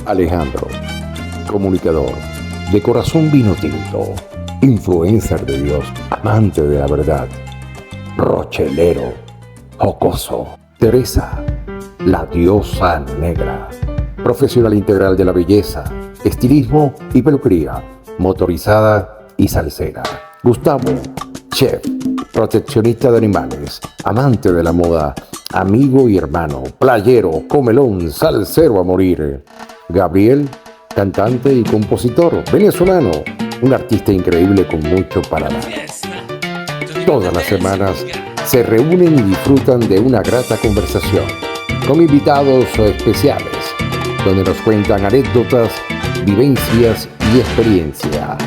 Alejandro, comunicador, de corazón vino tinto, influencer de Dios, amante de la verdad, rochelero, jocoso. Teresa, la diosa negra, profesional integral de la belleza, estilismo y peluquería, motorizada y salsera. Gustavo, chef, proteccionista de animales, amante de la moda, amigo y hermano, playero, comelón, salsero a morir. Gabriel, cantante y compositor venezolano, un artista increíble con mucho para dar. Todas las semanas se reúnen y disfrutan de una grata conversación con invitados especiales, donde nos cuentan anécdotas, vivencias y experiencia.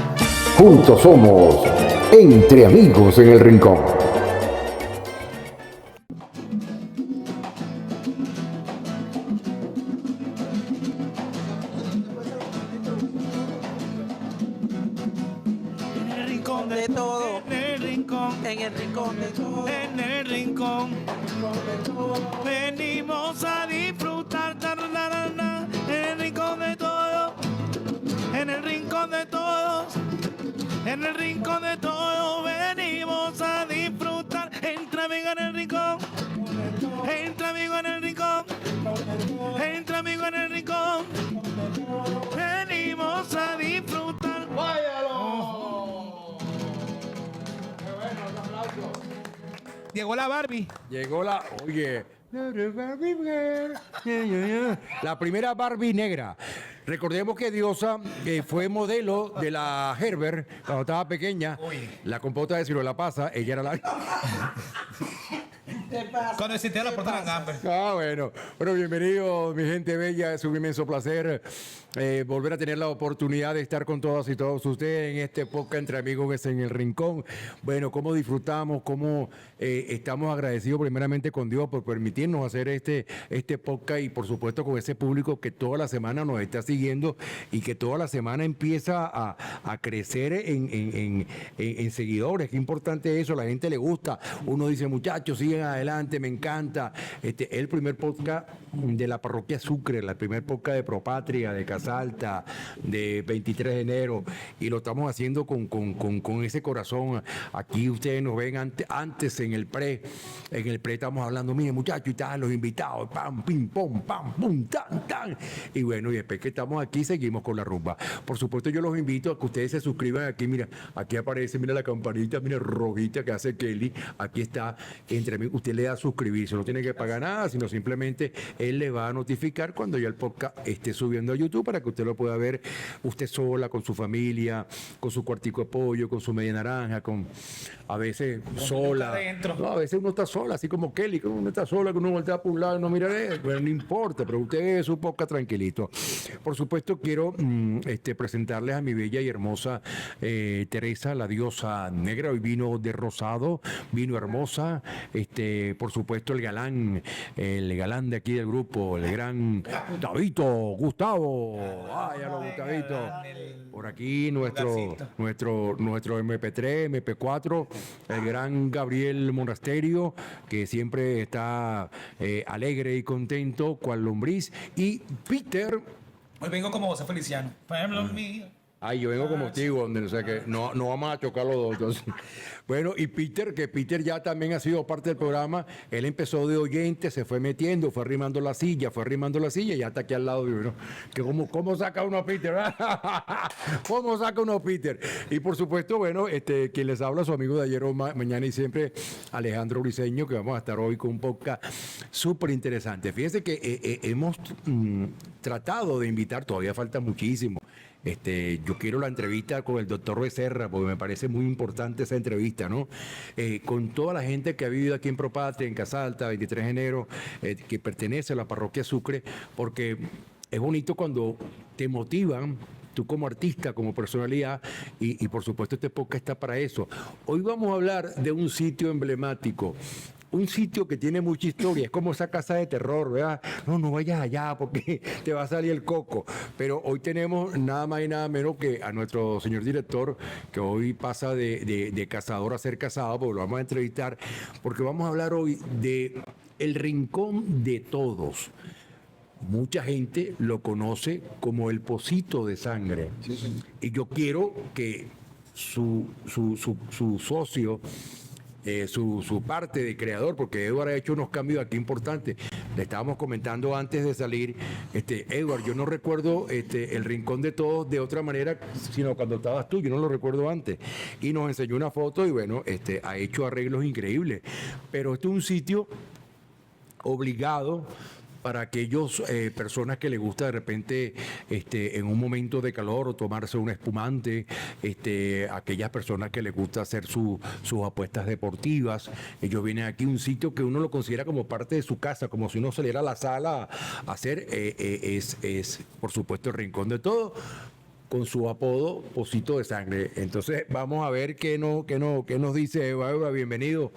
Juntos somos Entre Amigos en el Rincón. De todo, en el rincón de todo, en el rincón, venimos a disfrutar, en el rincón de todo, en el rincón de todos, en el rincón de todo, venimos a disfrutar. Entra amigo en el rincón, entra amigo en el rincón, entra amigo en el rincón, venimos a disfrutar. Llegó la Barbie. Llegó la... Oye... La primera Barbie negra. Recordemos que Diosa fue modelo de la Herbert cuando estaba pequeña. La compota de Ciro La Pasa, ella era la... Cuando existía la portada en Gamber. Bueno, bienvenido mi gente bella, es un inmenso placer volver a tener la oportunidad de estar con todas y todos ustedes en este podcast Entre Amigos es en el Rincón. Bueno, cómo disfrutamos, cómo estamos agradecidos primeramente con Dios por permitirnos hacer este podcast y por supuesto con ese público que toda la semana nos está siguiendo y que toda la semana empieza a crecer en seguidores. Qué importante eso, la gente le gusta. Uno dice, muchachos, sigan adelante, me encanta. El primer podcast de la parroquia Sucre, el primer podcast de Propatria, de Casalta, de 23 de enero, y lo estamos haciendo con ese corazón. Aquí ustedes nos ven antes en el pre estamos hablando, miren muchachos, y tal, los invitados, pam, pim, pom, pam, pum, tan, tan. Y bueno, y después que estamos aquí, seguimos con la rumba. Por supuesto, yo los invito a que ustedes se suscriban aquí, mira, aquí aparece, mira la campanita, mira rojita que hace Kelly, aquí está, entre mí, usted le da a suscribirse, no tiene que pagar nada, sino simplemente él le va a notificar cuando ya el podcast esté subiendo a YouTube para que usted lo pueda ver usted sola, con su familia, con su cuartico de pollo, con su media naranja, a veces sola. No, a veces uno está sola, así como Kelly, que uno está sola, que uno voltea por un lado y no mira de él, bueno, no importa, pero usted es su podcast tranquilito. Por supuesto, quiero presentarles a mi bella y hermosa Teresa, la diosa negra. Hoy vino de rosado, vino hermosa, por supuesto el galán de aquí del grupo, el gran Gustavo, Gustavito, por aquí nuestro MP3, MP4, el gran Gabriel Monasterio, que siempre está alegre y contento, cual lombriz, y Peter. Hoy vengo como José Feliciano. Por ejemplo, mío. Ay, yo vengo como tío, o sea que no vamos a chocar los dos. Entonces. Bueno, y Peter, que Peter ya también ha sido parte del programa, él empezó de oyente, se fue metiendo, fue arrimando la silla, y ya está aquí al lado de uno. Que ¿Cómo saca uno a Peter? ¿Cómo saca uno a Peter? Y por supuesto, bueno, quien les habla, su amigo de ayer, mañana y siempre, Alejandro Briceño, que vamos a estar hoy con un podcast súper interesante. Fíjense que hemos tratado de invitar, todavía falta muchísimo. Yo quiero la entrevista con el doctor Becerra, porque me parece muy importante esa entrevista, ¿no? Con toda la gente que ha vivido aquí en Propatria, en Casalta, 23 de enero, que pertenece a la parroquia Sucre, porque es bonito cuando te motivan, tú como artista, como personalidad, y por supuesto este podcast está para eso. Hoy vamos a hablar de un sitio emblemático. Un sitio que tiene mucha historia, es como esa casa de terror, ¿verdad? No vayas allá porque te va a salir el coco. Pero hoy tenemos nada más y nada menos que a nuestro señor director, que hoy pasa de cazador a ser cazado, porque lo vamos a entrevistar, porque vamos a hablar hoy de el rincón de todos. mucha gente lo conoce como el Pocito de Sangre. Y yo quiero que su socio, su parte de creador, porque Edward ha hecho unos cambios aquí importantes. Le estábamos comentando antes de salir, Edward, yo no recuerdo el Rincón de Todos de otra manera, sino cuando estabas tú, yo no lo recuerdo antes. Y nos enseñó una foto y bueno, ha hecho arreglos increíbles. Pero este es un sitio obligado para aquellas personas que les gusta de repente en un momento de calor o tomarse un espumante, aquellas personas que les gusta hacer sus apuestas deportivas. Ellos vienen aquí a un sitio que uno lo considera como parte de su casa, como si uno saliera a la sala a hacer, es por supuesto el Rincón de Todo, con su apodo Pocito de Sangre. Entonces vamos a ver qué nos dice Eva. Eva, bienvenido.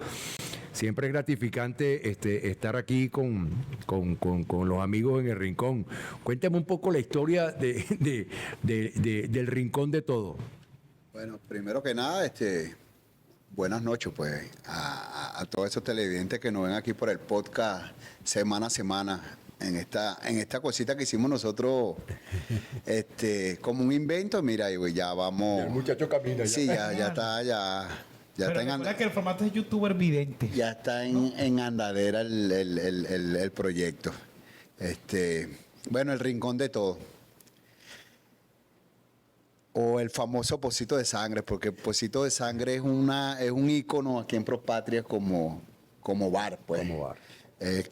Siempre es gratificante estar aquí con los amigos en el Rincón. Cuéntame un poco la historia del Rincón de Todo. Bueno, primero que nada, buenas noches pues a todos esos televidentes que nos ven aquí por el podcast semana a semana en esta cosita que hicimos nosotros como un invento. Mira, y ya vamos. El muchacho camina ya. Sí, ya está, ya Pero está recuerda que el formato es youtuber vidente. ya está en andadera el proyecto. Bueno, el Rincón de Todo. O el famoso Pocito de Sangre, porque Pocito de Sangre es un ícono aquí en Propatria como bar, pues. Como bar. El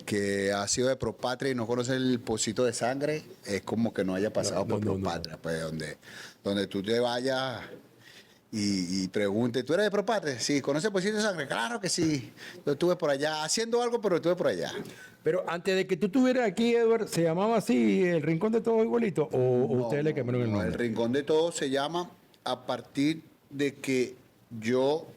que ha sido de Propatria y no conoce el Pocito de Sangre es como que no haya pasado por Propatria, pues donde tú te vayas y preguntes, ¿tú eres de Propatria? Sí, ¿conoces el Pocito de Sangre? Claro que sí. Yo estuve por allá haciendo algo, pero estuve por allá. Pero antes de que tú estuvieras aquí, Edward, ¿se llamaba así el Rincón de Todo igualito? ¿O ustedes le cambiaron el nombre? El Rincón de Todo se llama a partir de que yo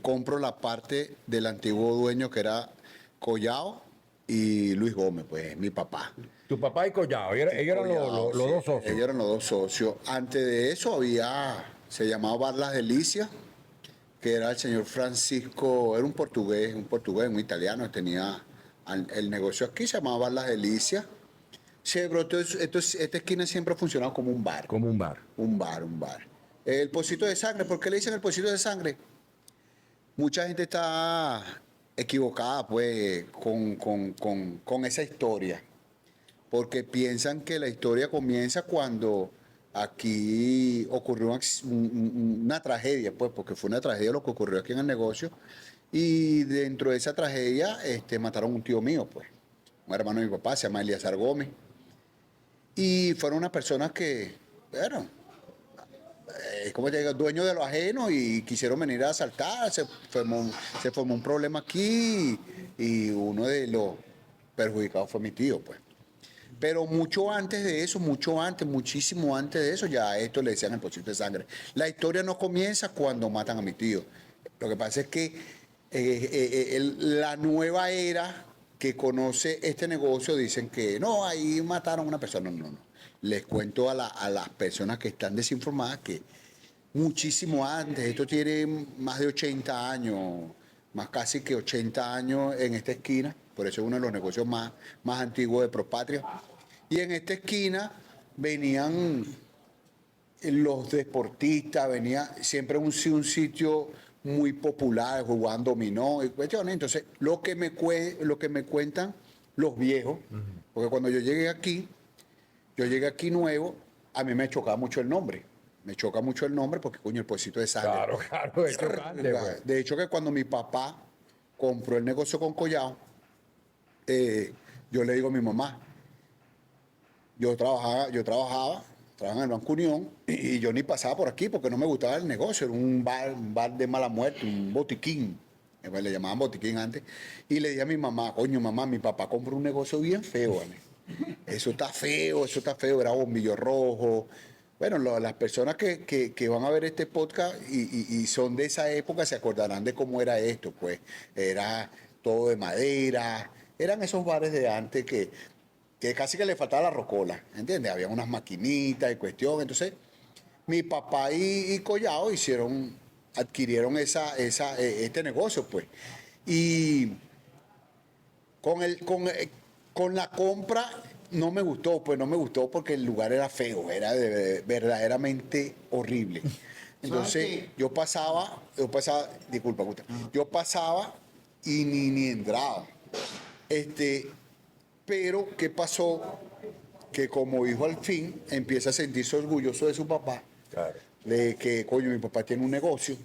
compro la parte del antiguo dueño que era Collao y Luis Gómez, pues mi papá. Tu papá y Collao, ellos eran los dos socios. Ellos eran los dos socios. Antes de eso se llamaba Bar Las Delicias, que era el señor Francisco, era un portugués, un italiano, tenía el negocio aquí, se llamaba Bar Las Delicias. Sí, pero esta esquina siempre ha funcionado como un bar. Como un bar. Un bar. El Pocito de Sangre, ¿por qué le dicen el Pocito de Sangre? Mucha gente está equivocada pues con esa historia, porque piensan que la historia comienza cuando aquí ocurrió una tragedia, pues, porque fue una tragedia lo que ocurrió aquí en el negocio, y dentro de esa tragedia mataron a un tío mío, pues, un hermano de mi papá, se llama Eliazar Gómez, y fueron unas personas que, bueno, como te digo, dueños de lo ajeno y quisieron venir a asaltar, se formó un problema aquí y uno de los perjudicados fue mi tío, pues. Pero mucho antes de eso, muchísimo antes de eso, ya a esto le decían el Pocito de Sangre. La historia no comienza cuando matan a mi tío. Lo que pasa es que la nueva era que conoce este negocio dicen que no, ahí mataron a una persona. No. Les cuento a las personas que están desinformadas que muchísimo antes, esto tiene más de 80 años, más casi que 80 años en esta esquina, por eso es uno de los negocios más antiguos de Propatria. Y en esta esquina venían los deportistas, venía siempre un sitio muy popular, jugando dominó y cuestiones. Entonces, lo que me cuentan los viejos, porque cuando yo llegué aquí nuevo, a mí me chocaba mucho el nombre. Me choca mucho el nombre porque, coño, el Pocito de Sangre. Claro, es chocante, pues. De hecho, que cuando mi papá compró el negocio con Collao, yo le digo a mi mamá, yo trabajaba en el Banco Unión y yo ni pasaba por aquí porque no me gustaba el negocio. Era un bar de mala muerte, un botiquín. Le llamaban botiquín antes. Y le dije a mi mamá, coño, mamá, mi papá compró un negocio bien feo, ¿vale? Eso está feo, era bombillo rojo. Bueno, las personas que van a ver este podcast y son de esa época se acordarán de cómo era esto, pues. Era todo de madera. Eran esos bares de antes que casi que le faltaba la rocola, ¿entiendes? Había unas maquinitas y cuestión. Entonces, mi papá y Collao adquirieron este negocio, pues. Y Con la compra no me gustó, pues no me gustó porque el lugar era feo, era verdaderamente horrible. Entonces disculpa, Gusta, yo pasaba y ni entraba. Pero, ¿qué pasó? Que como hijo al fin empieza a sentirse orgulloso de su papá, Claro. de que, coño, mi papá tiene un negocio.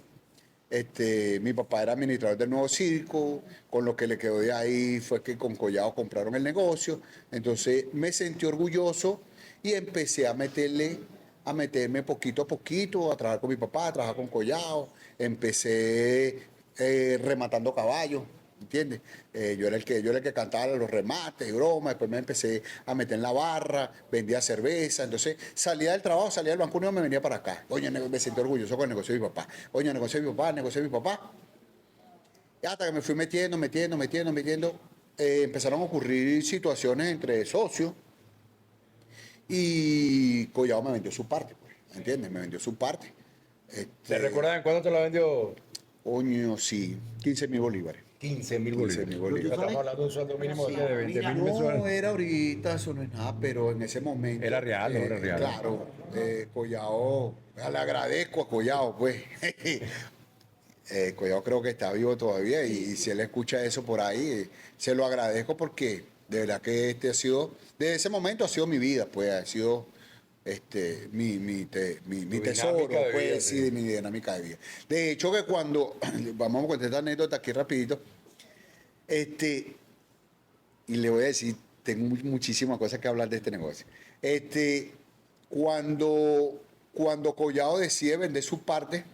Mi papá era administrador del nuevo circo, con lo que le quedó de ahí fue que con Collado compraron el negocio. Entonces me sentí orgulloso y empecé a meterme poquito a poquito, a trabajar con mi papá, a trabajar con Collado. Empecé rematando caballos, ¿entiendes? Yo era el que cantaba los remates y bromas, después me empecé a meter en la barra, vendía cerveza, entonces salía del trabajo, salía del banco y me venía para acá. Oye, me sentí orgulloso con el negocio de mi papá. Oye, el negocio de mi papá, el negocio de mi papá. Y hasta que me fui metiendo, empezaron a ocurrir situaciones entre socios y Collado me vendió su parte, pues, ¿entiendes? Me vendió su parte. ¿Se recuerdan en cuánto te la vendió? Coño, sí, 15.000 bolívares. 15.000 15.000 bolívares. Estamos hablando de un sueldo mínimo de 20.000 No mensuales. era ahorita, eso no es nada, pero en ese momento. Era real, no era real. Claro, Collado, le agradezco a Collado, pues. Collado creo que está vivo todavía y si él escucha eso por ahí, se lo agradezco porque de verdad que desde ese momento ha sido mi vida, pues ha sido mi tesoro, dinámica de pues vida, sí, sí. de mi dinámica de vida. De hecho que cuando, vamos a contar esta anécdota aquí rapidito, y le voy a decir, tengo muchísimas cosas que hablar de este negocio. Cuando Collado decide vender su parte,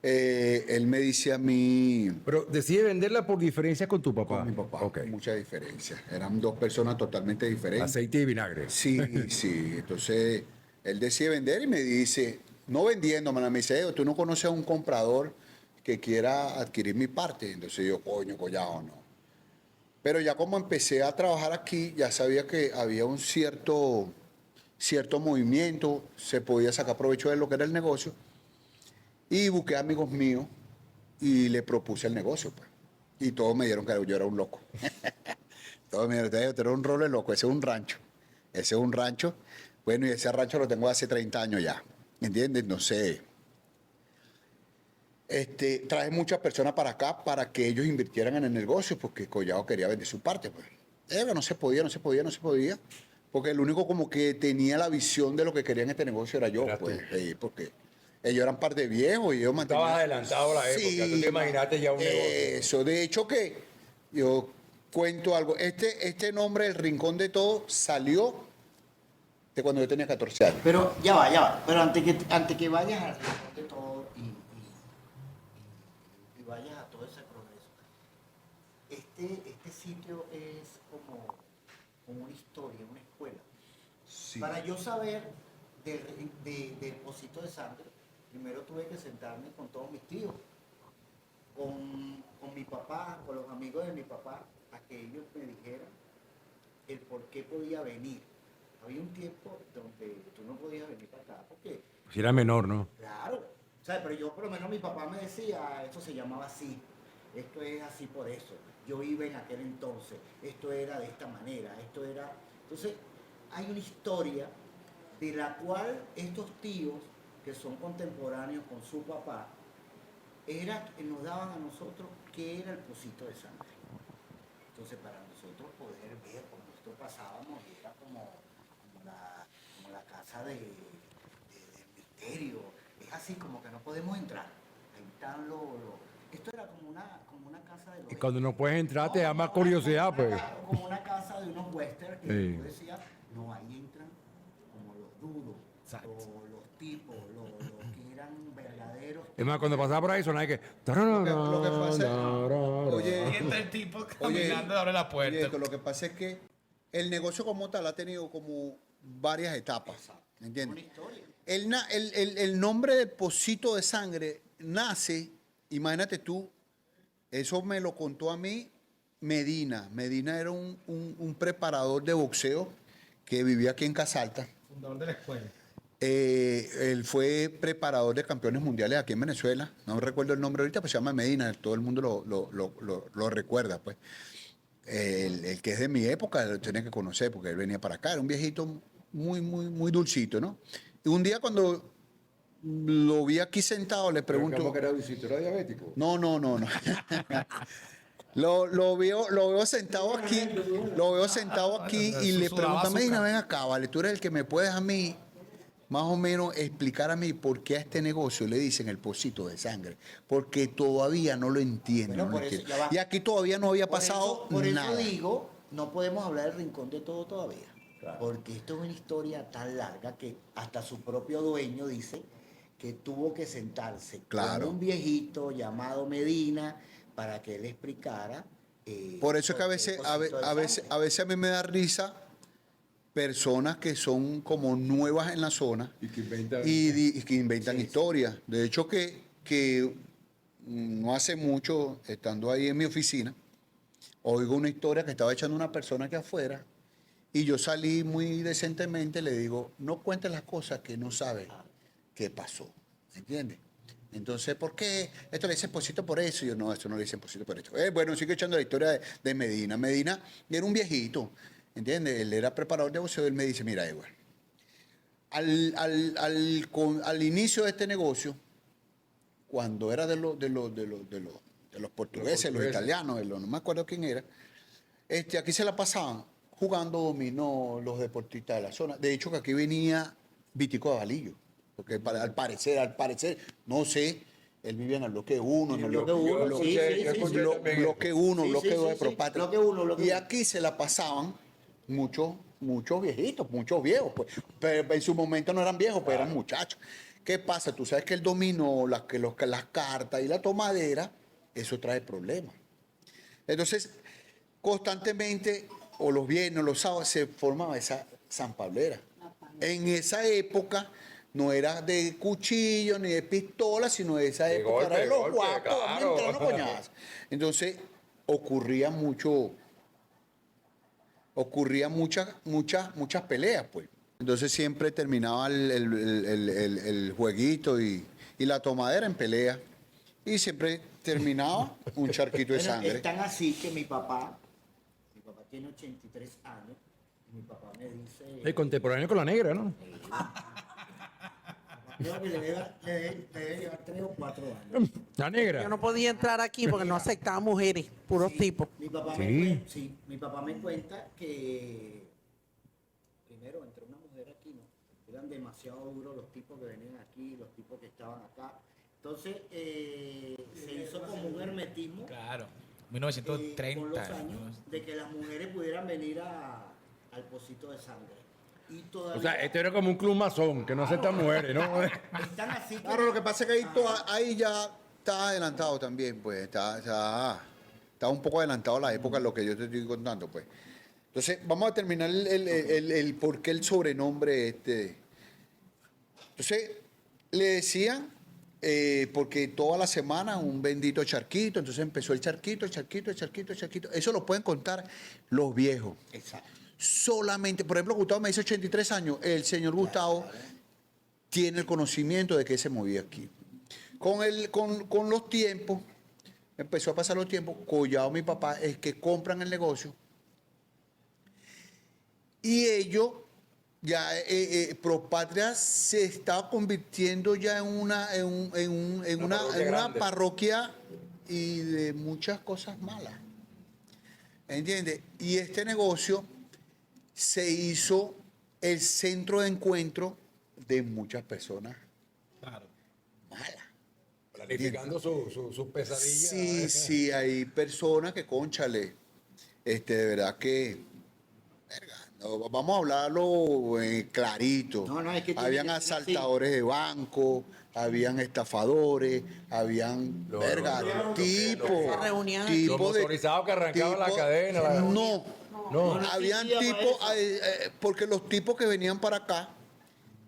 él me dice a mí, Pero decide venderla por diferencia con tu papá. con mi papá, Ok. mucha diferencia. Eran dos personas totalmente diferentes. Aceite y vinagre. Sí, sí. Entonces, él decide vender y me dice, no vendiéndome, me dice, tú no conoces a un comprador que quiera adquirir mi parte. Entonces yo, coño, Collado, no. Pero ya como empecé a trabajar aquí, ya sabía que había un cierto movimiento, se podía sacar provecho de lo que era el negocio. Y busqué amigos míos y le propuse el negocio, pues. Y todos me dieron que yo era un loco. Todos me dijeron, tú eres un role loco, ese es un rancho. Ese es un rancho. Bueno, y ese rancho lo tengo hace 30 años ya. ¿Entiendes? No sé. Traje muchas personas para acá para que ellos invirtieran en el negocio, porque Collado quería vender su parte, pues. No se podía. Porque el único como que tenía la visión de lo que quería en este negocio era yo, Era pues. tú. Porque ellos eran par de viejos y ellos mantenían. Estabas adelantado a la época, tú te imaginaste ya un negocio. Eso, de hecho que yo cuento algo. Este nombre, El Rincón de Todo, salió de cuando yo tenía 14 años. Pero ya va. Pero antes que vayas al rincón de todo y vayas a todo ese progreso, este sitio es como una historia, una escuela. Para yo saber del pocito de sangre, primero tuve que sentarme con todos mis tíos, con mi papá, con los amigos de mi papá, a que ellos me dijeran el por qué podía venir. Había un tiempo donde tú no podías venir para acá, porque, Si era menor, ¿no? claro, ¿sabes? Pero yo por lo menos mi papá me decía, esto se llamaba así, esto es así por eso, yo iba en aquel entonces, esto era de esta manera, esto era... Entonces, hay una historia de la cual estos tíos, que son contemporáneos con su papá, nos daban a nosotros qué era el pocito de sangre. Entonces, para nosotros poder ver cómo esto pasábamos, era como la casa del misterio. Es así como que no podemos entrar. Ahí están esto era como una casa de los... Y cuando no puedes entrar te da más curiosidad, pues. Como una casa de unos westerns que Sí. tú decías, no, ahí entran como los dudos, los tipos, los que eran verdaderos. Es más, cuando pasaba por ahí sonaba que... Lo que pasa es, Y oye, está el tipo caminando y abre la puerta. oye, lo que pasa es que el negocio como tal ha tenido como varias etapas, Una ¿entiendes? historia. El nombre del pocito de sangre nace, imagínate tú, eso me lo contó a mí Medina. Medina era un preparador de boxeo que vivía aquí en Casalta. Fundador de la escuela. Él fue preparador de campeones mundiales aquí en Venezuela. No recuerdo el nombre ahorita, pues se llama Medina. Todo el mundo lo recuerda, pues. el que es de mi época lo tiene que conocer porque él venía para acá, era un viejito muy dulcito, ¿no? Y un día cuando lo vi aquí sentado, le ¿Cómo pregunto, que era dulcito? ¿Era diabético? no. Lo veo sentado aquí, y le pregunto a Medina, ven acá, vale, tú eres el que me puedes a mí más o menos explicar a mí por qué a este negocio le dicen el pocito de sangre, porque todavía no lo entiendo. Bueno, no lo por eso, entiendo. ya va. Y aquí todavía no había pasado Por nada. eso digo, no podemos hablar del rincón de todo todavía. Porque esto es una historia tan larga que hasta su propio dueño dice que tuvo que sentarse Claro. con un viejito llamado Medina para que él explicara. Por eso es que a por qué veces, el a, ve- pocito de a veces, sangre. a veces a mí me da risa personas que son como nuevas en la zona Y que inventan. y que inventan historias. De hecho, que no hace mucho, estando ahí en mi oficina, oigo una historia que estaba echando una persona aquí afuera y yo salí muy decentemente, le digo, no cuentes las cosas que no sabes qué pasó. ¿Entiendes? Entonces, ¿por qué esto le dicen Pocito por eso? Y yo, no, esto no le dicen Pocito por esto. Bueno, sigo echando la historia de Medina. Medina era un viejito, ¿entiendes? Él era preparador de boxeo. Él me dice, mira, Edward, al inicio de este negocio, cuando era de los portugueses, los italianos, no me acuerdo quién era, aquí se la pasaban jugando dominó los deportistas de la zona. De hecho, que aquí venía Vitico de Avalillo, porque al parecer, no sé, él vivía en el bloque 1, en el bloque uno, bloque sí. bloque 1, Sí, bloque sí, 2 de sí, sí. Propatria. Bloque Y uno. aquí se la pasaban muchos viejitos, muchos viejos, pues. Pero en su momento no eran viejos, pues eran muchachos. ¿Qué pasa? Tú sabes que el dominó, las cartas y la tomadera, eso trae problemas. Entonces, constantemente, o los viernes o los sábados, se formaba esa zampablera. En esa época no era de cuchillo ni de pistola, sino de esa De época era de los golpe, guapos, claro. entrando coñazos. Entonces, ocurría muchas peleas, pues. Entonces siempre terminaba el jueguito y la tomadera en pelea. Y siempre terminaba un charquito de Bueno, sangre. es tan así que mi papá tiene 83 años, y mi papá me dice... Es contemporáneo con la negra, ¿no? Creo que le debe llevar 3 o 4 años. La negra. Yo no podía entrar aquí porque no aceptaba mujeres, puros Sí, tipos. mi papá me cuenta que primero entre una mujer aquí, ¿no? Eran demasiado duros los tipos que venían aquí, los tipos que estaban acá. Entonces se hizo como un hermetismo Claro, con 1930. los años de que las mujeres pudieran venir al pocito de sangre. Y todavía O sea, esto era como un club masón, que no acepta mujeres, ¿no? están así. Claro, lo que pasa es que ahí ya está adelantado también, pues. Está un poco adelantado la época de lo que yo te estoy contando, pues. Entonces, vamos a terminar el por qué el sobrenombre este. Entonces, le decían, porque toda la semana un bendito charquito, entonces empezó el charquito. Eso lo pueden contar los viejos. Exacto. Solamente, por ejemplo, Gustavo me dice 83 años, el señor Gustavo tiene el conocimiento de que se movía aquí. Con los tiempos, empezó a pasar los tiempos, Collado, mi papá, es que compran el negocio y ellos, ya Propatria se estaba convirtiendo ya en una parroquia grande. parroquia y de muchas cosas malas. ¿Entiendes? Y este negocio se hizo el centro de encuentro de muchas personas Claro. malas. Planificando sus pesadillas. Sí, hay personas que, cónchale, de verdad que, verga, no, vamos a hablarlo clarito. No, es que tiene Habían que ser así. asaltadores de banco, habían estafadores, habían, tipos. Se reunían aquí. Los motorizados que arrancaban la cadena. No, No habían existía tipos, para eso. porque los tipos que venían para acá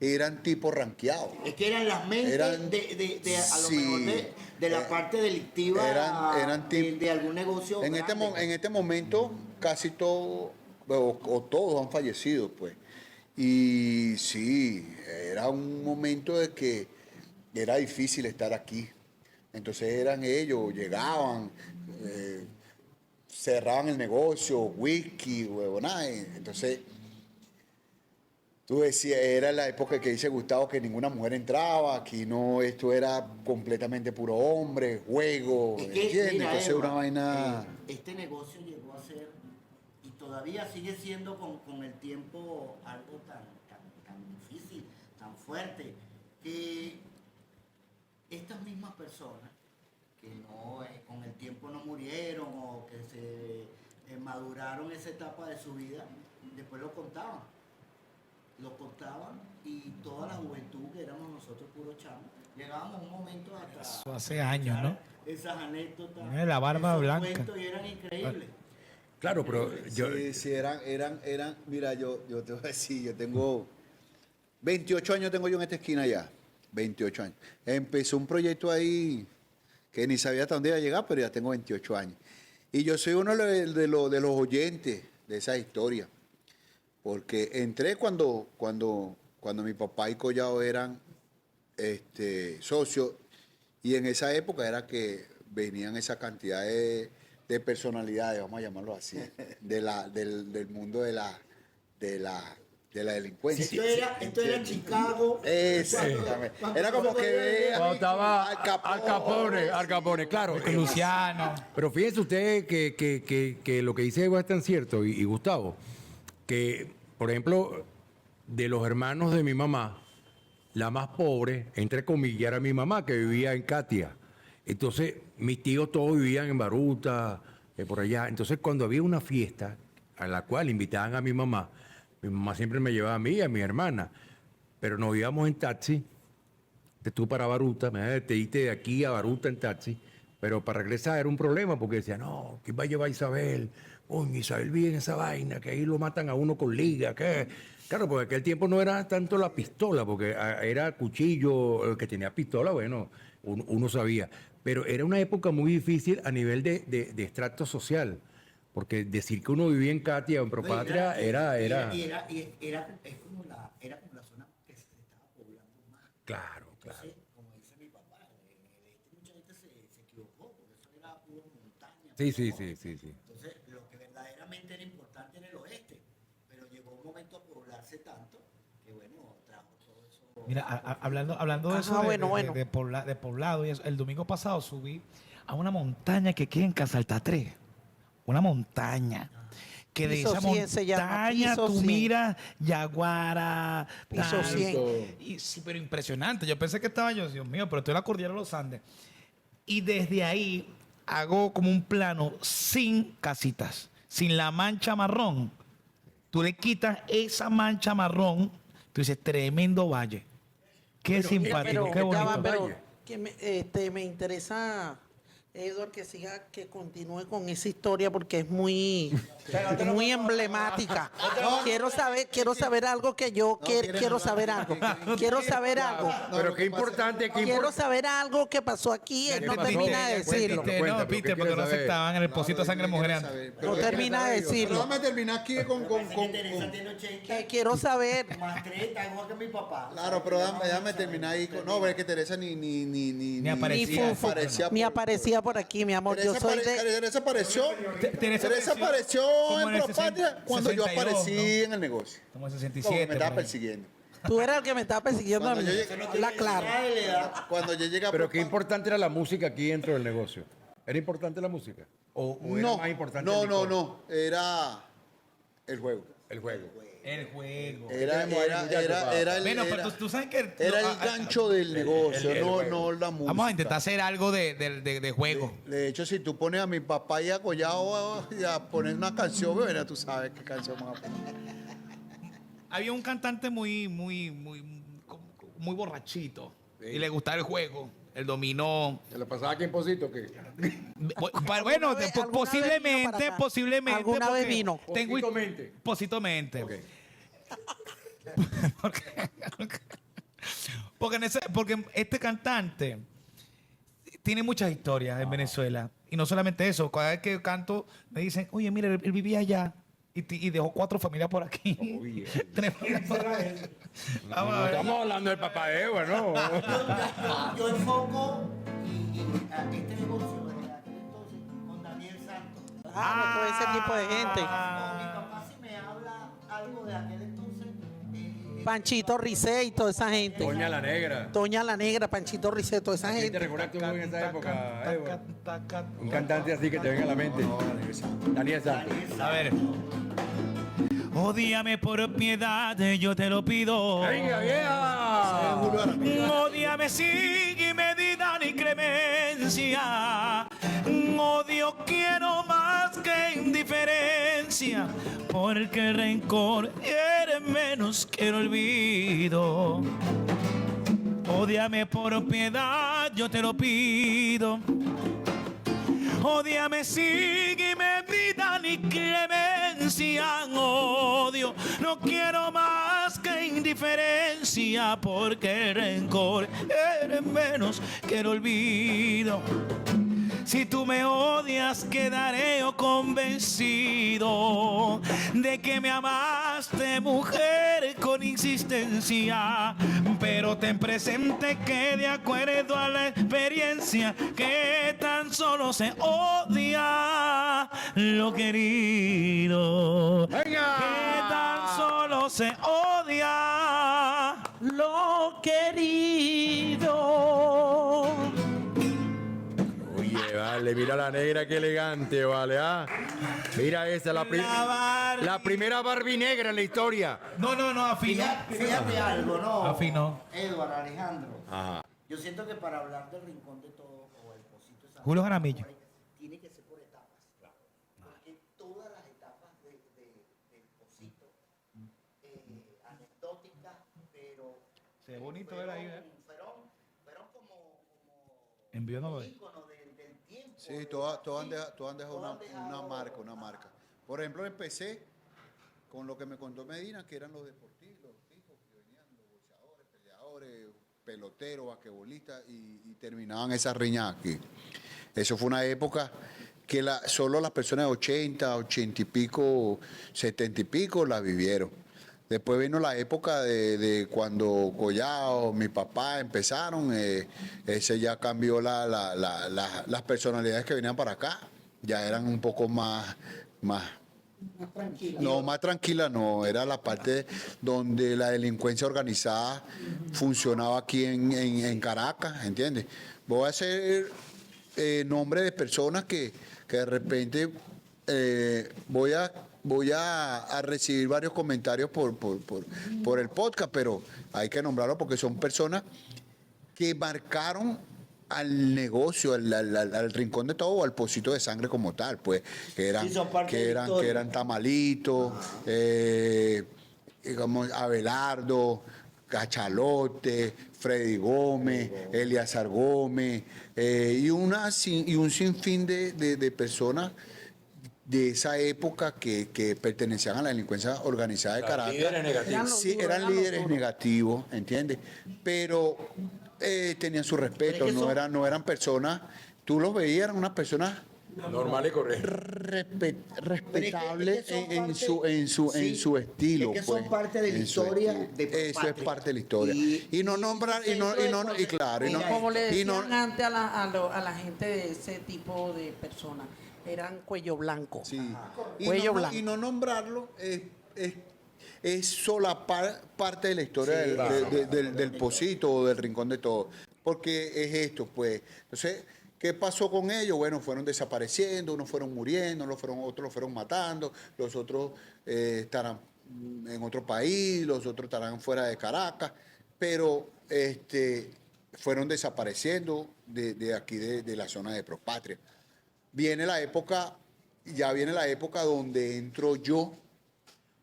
eran tipos ranqueados. Es que eran las mentes Eran- de a lo sí, mejor de la parte delictiva eran de algún negocio. En grande. este momento casi todos o todos han fallecido, pues. Y sí, era un momento de que era difícil estar aquí. Entonces eran ellos, llegaban, cerraban el negocio, whisky, huevonada. Entonces, tú decías, era la época que dice Gustavo que ninguna mujer entraba, aquí no, esto era completamente puro hombre, juego, Es que, ¿entiendes? mira, Entonces, Eva, una vaina... este negocio llegó a ser, y todavía sigue siendo con el tiempo algo tan difícil, tan fuerte, que estas mismas personas que no, con el tiempo no murieron o que se maduraron esa etapa de su vida, después lo contaban y toda la juventud que éramos nosotros puros chamos, llegábamos a un momento hasta Eso hace años, ¿no? esas anécdotas, La barba esos blanca. cuentos, y eran increíbles. Claro, pero yo, Sí, eran, mira, yo te voy a decir, yo tengo 28 años tengo yo en esta esquina ya, 28 años. Empezó un proyecto ahí que ni sabía hasta dónde iba a llegar, pero ya tengo 28 años. Y yo soy uno de los oyentes de esa historia, porque entré cuando mi papá y Collado eran socios, y en esa época era que venían esa cantidad de personalidades, vamos a llamarlo así, del mundo de la delincuencia. Esto era en Chicago. Exactamente. Era como que veía cuando estaba Al Al Capone, claro. Luciano. Pero fíjense ustedes que lo que dice Eva es tan cierto, y Gustavo, que, por ejemplo, de los hermanos de mi mamá, la más pobre, entre comillas, era mi mamá, que vivía en Katia. Entonces, mis tíos todos vivían en Baruta, por allá. Entonces, cuando había una fiesta a la cual invitaban a mi mamá siempre me llevaba a mí y a mi hermana, pero nos íbamos en taxi, tú para Baruta, te diste de aquí a Baruta en taxi, pero para regresar era un problema, porque decía, no, ¿quién va a llevar a Isabel? Uy, Isabel vive en esa vaina, que ahí lo matan a uno con liga, que... Claro, porque aquel tiempo no era tanto la pistola, porque era cuchillo, el que tenía pistola, bueno, uno sabía. Pero era una época muy difícil a nivel de extracto social, porque decir que uno vivía en Katia o en Propatria era... Era como la zona que se estaba poblando más. Claro. Entonces, como dice mi papá, mucha gente se equivocó, porque eso era pura montaña. Sí. Entonces, lo que verdaderamente era importante era el oeste, pero llegó un momento a poblarse tanto que, bueno, trajo todo eso. Mira, hablando de eso, de poblado y eso, el domingo pasado subí a una montaña que queda en Casaltatré. Una montaña. Que de Piso esa 100 se llama, montaña Piso tú 100. miras Yaguara, Piso tal. 100. Y sí, pero impresionante. Yo pensé que estaba yo, Dios mío, pero estoy en la cordillera de los Andes. Y desde ahí hago como un plano sin casitas, sin la mancha marrón. Tú le quitas esa mancha marrón, tú dices, tremendo valle. Qué simpático, qué ya bonito. va, pero que me interesa, Edward, que continúe con esa historia porque es muy emblemática. Quiero saber algo que yo quiero saber algo. Quiero saber algo. Pero qué importante, Quiero saber algo que pasó aquí. Él no termina de decirlo. No, Peter, porque no aceptaban en el pocito de sangre mujer. No termina de decirlo. Déjame terminar aquí con Teresa tiene 80. Que quiero saber. Más 30, igual que mi papá. Claro, pero déjame terminar ahí con... No, pero es que Teresa ni aparecía. Ni fufu, ni aparecía por aquí, mi amor. Yo soy de. Teresa apareció. Teresa apareció como en el Propatria cuando yo 62, aparecí ¿no? en el negocio. Como Como 67. me estaba por ahí. persiguiendo. Tú eras el que me estaba persiguiendo a mí. Cuando yo llegué- La claro. Cuando yo llegué a Pero qué Propatria- importante era la música aquí dentro del negocio. ¿Era importante la música? ¿O era No, más importante no, el no, licor? no. Era el juego. El juego. El juego. Era el, Bueno, era- pero tú sabes que... era el gancho del negocio, el no, juego. no la música. Vamos a intentar hacer algo de juego. De hecho, si tú pones a mi papá y a Collado y a poner una canción, bueno, tú sabes qué canción vamos a poner. Había un cantante muy borrachito. Y le gustaba el juego, el dominó. ¿Se lo pasaba aquí en Pocito? ¿Qué? Bueno, ¿Alguna vez vino para posiblemente. acá? ¿Alguna vez porque vino? Tengo Positomente. Positomente. Ok. porque este cantante tiene muchas historias en Venezuela. Y no solamente eso, cada vez que canto me dicen, oye, mira, él vivía allá y dejó 4 familias por aquí. Oye. 3 familias por ahí. Vamos a No ver. estamos hablando del papá de Eva, ¿no? Yo enfoco y a este negocio de aquel entonces con Daniel Santos. Claro, todo ese tipo de gente. Mi papá si me habla algo de aquel entonces, Panchito Ricé y toda esa gente. Doña la Negra. Doña la Negra, Panchito Ricé, toda esa ¿Quién te gente. recuerdas tú en esa época, Edward? Un cantante así que te venga a la mente. Daniel Santos. A ver. Ódiame por piedad, yo te lo pido. ¡Venga, vieja! Ódiame sin medida ni clemencia. Odio quiero más que indiferencia. Porque el rencor quiere menos que el olvido. Ódiame por piedad, yo te lo pido. Ódiame sin medida ni clemencia. Odio, no quiero más que indiferencia. Porque el rencor eres menos que el olvido. Si tú me odias, quedaré yo convencido de que me amaste, mujer, con insistencia. Pero ten presente que de acuerdo a la experiencia, que tan solo se odia lo querido. ¡Venga! Que tan solo se odia Lo querido. Oye, vale, mira la negra, qué elegante, vale, ¿ah? Mira esa, la primera Barbie negra en la historia. No, afinó. fíjate algo, ¿no? Afinó. Eduardo, Alejandro. Ajá. Yo siento que para hablar del Rincón de Todo o el Pocito de San Julio Jaramillo. tiene que ser por etapas. Porque todas las etapas del Pocito, anecdóticas, pero Se ve bonito ver ahí, ¿eh? fueron como Envió no lo ve. ícono del tiempo. Sí, todas han dejado una marca. Por ejemplo, empecé con lo que me contó Medina, que eran los deportivos, los tipos que venían, los boxeadores, peleadores, peloteros, basquetbolistas, y terminaban esas riñas aquí. Eso fue una época que solo las personas de 80, 80 y pico, 70 y pico la vivieron. Después vino la época de cuando Collao, mi papá empezaron, ese ya cambió las personalidades que venían para acá, ya eran un poco más tranquila no, era la parte donde la delincuencia organizada funcionaba aquí en Caracas, ¿entiendes? Voy a hacer nombre de personas que de repente voy a recibir varios comentarios por el podcast, pero hay que nombrarlo porque son personas que marcaron al negocio, al Rincón de Todo, o al Pocito de Sangre como tal, pues, que eran Tamalito, como Abelardo, Cachalote, Freddy Gómez, Eliazar Gómez, y un sinfín de personas de esa época que pertenecían a la delincuencia organizada de Caracas. Líderes negativos. Sí, eran líderes negativos, ¿entiendes? Pero tenían su respeto, no eran personas, tú los veías, eran unas personas Normal y correcto. respetables en su estilo. Es que son pues, parte de la en su historia estilo. de Eso Patria. es parte de la historia. Y no nombrar, y claro, y no, Como le y decían no, antes a la gente de ese tipo de personas, eran cuello blanco. sí. Cuello blanco. Y no nombrarlo es solapar parte de la historia del Pocito o del Rincón de Todo. Porque es esto, pues. Entonces, ¿qué pasó con ellos? Bueno, fueron desapareciendo, unos fueron muriendo, otros los fueron matando, los otros estarán en otro país, los otros estarán fuera de Caracas, pero fueron desapareciendo de aquí, de la zona de Propatria. Viene la época donde entro yo.